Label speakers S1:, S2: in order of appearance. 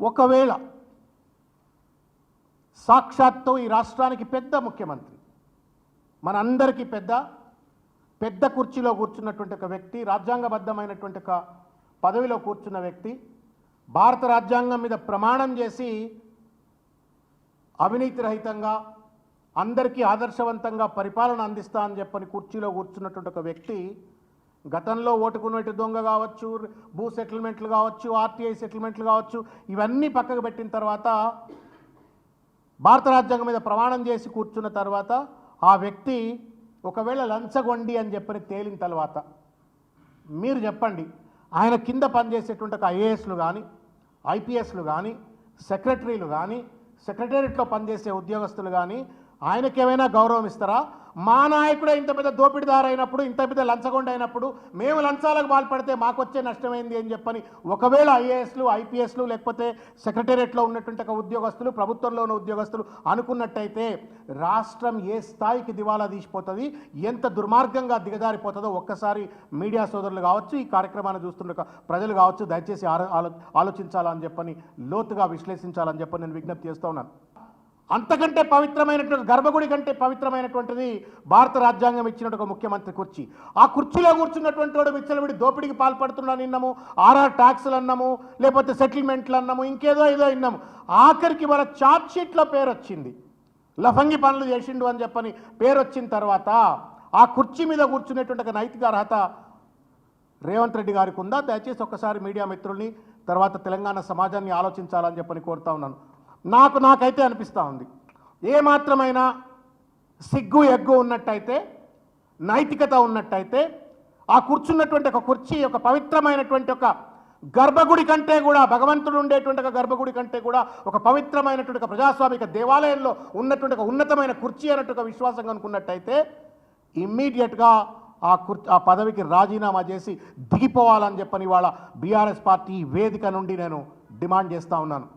S1: ఒకవేళ సాక్షాత్తు ఈ రాష్ట్రానికి పెద్ద ముఖ్యమంత్రి, మనందరికీ పెద్ద కుర్చీలో కూర్చున్నటువంటి ఒక వ్యక్తి, రాజ్యాంగబద్ధమైనటువంటి ఒక పదవిలో కూర్చున్న వ్యక్తి, భారత రాజ్యాంగం మీద ప్రమాణం చేసి అవినీతి రహితంగా అందరికీ ఆదర్శవంతంగా పరిపాలన అందిస్తా అని చెప్పని కుర్చీలో కూర్చున్నటువంటి ఒక వ్యక్తి గతంలో ఓటుకున్నట్టు దొంగ కావచ్చు, భూ సెటిల్మెంట్లు కావచ్చు, ఆర్టీఐ సెటిల్మెంట్లు కావచ్చు, ఇవన్నీ పక్కకు పెట్టిన తర్వాత భారత రాజ్యాంగం మీద ప్రమాణం చేసి కూర్చున్న తర్వాత ఆ వ్యక్తి ఒకవేళ లంచగొండి అని చెప్పని తేలిన తర్వాత మీరు చెప్పండి, ఆయన కింద పనిచేసేటువంటి ఒక ఐఏఎస్లు కానీ, ఐపీఎస్లు కానీ, సెక్రటరీలు కానీ, సెక్రటేరియట్లో పనిచేసే ఉద్యోగస్తులు కానీ ఆయనకేమైనా గౌరవం ఇస్తారా? మా నాయకుడే ఇంత పెద్ద దోపిడీదారు అయినప్పుడు, ఇంత పెద్ద లంచగొండ అయినప్పుడు మేము లంచాలకు పాల్పడితే మాకు వచ్చే నష్టమైంది అని చెప్పని ఒకవేళ ఐఏఎస్లు, ఐపీఎస్లు లేకపోతే సెక్రటేరియట్లో ఉన్నటువంటి ఒక ఉద్యోగస్తులు, ప్రభుత్వంలో ఉన్న ఉద్యోగస్తులు అనుకున్నట్టయితే రాష్ట్రం ఏ స్థాయికి దివాలా తీసిపోతుంది, ఎంత దుర్మార్గంగా దిగజారిపోతుందో ఒక్కసారి మీడియా సోదరులు కావచ్చు, ఈ కార్యక్రమాన్ని చూస్తున్న ప్రజలు కావచ్చు, దయచేసి ఆలోచించాలని చెప్పని, లోతుగా విశ్లేషించాలని చెప్పని నేను విజ్ఞప్తి చేస్తూ ఉన్నాను. అంతకంటే పవిత్రమైనటువంటి, గర్భగుడి కంటే పవిత్రమైనటువంటిది భారత రాజ్యాంగం ఇచ్చినట్టు ఒక ముఖ్యమంత్రి కుర్చీ. ఆ కుర్చీలో కూర్చున్నటువంటి వాడు విచ్చలవిడి దోపిడీకి పాల్పడుతున్నాను విన్నాము, ఆర్ఆర్ ట్యాక్స్లు అన్నాము, లేకపోతే సెటిల్మెంట్లు అన్నాము, ఇంకేదో ఏదో విన్నాము. ఆఖరికి వాళ్ళ ఛార్జ్ షీట్లో పేరు వచ్చింది, లఫంగి పనులు చేసిండు అని చెప్పని పేరు వచ్చిన తర్వాత ఆ కుర్చీ మీద కూర్చునేటువంటి ఒక నైతిక అర్హత రేవంత్ రెడ్డి గారికి ఉందా? దయచేసి ఒక్కసారి మీడియా మిత్రుల్ని, తర్వాత తెలంగాణ సమాజాన్ని ఆలోచించాలని చెప్పని కోరుతా ఉన్నాను. నాకైతే అనిపిస్తూ ఉంది, ఏమాత్రమైనా సిగ్గు ఎగ్గు ఉన్నట్టయితే, నైతికత ఉన్నట్టయితే ఆ కూర్చున్నటువంటి ఒక కుర్చీ ఒక పవిత్రమైనటువంటి ఒక గర్భగుడి కంటే కూడా, భగవంతుడు ఉండేటువంటి ఒక గర్భగుడి కంటే కూడా ఒక పవిత్రమైనటువంటి ఒక ప్రజాస్వామిక దేవాలయంలో ఉన్నటువంటి ఒక ఉన్నతమైన కుర్చీ అన్నట్టు ఒక విశ్వాసం అనుకున్నట్టయితే ఇమ్మీడియట్గా ఆ పదవికి రాజీనామా చేసి దిగిపోవాలని చెప్పని వాళ్ళ బీఆర్ఎస్ పార్టీ వేదిక నుండి నేను డిమాండ్ చేస్తూ ఉన్నాను.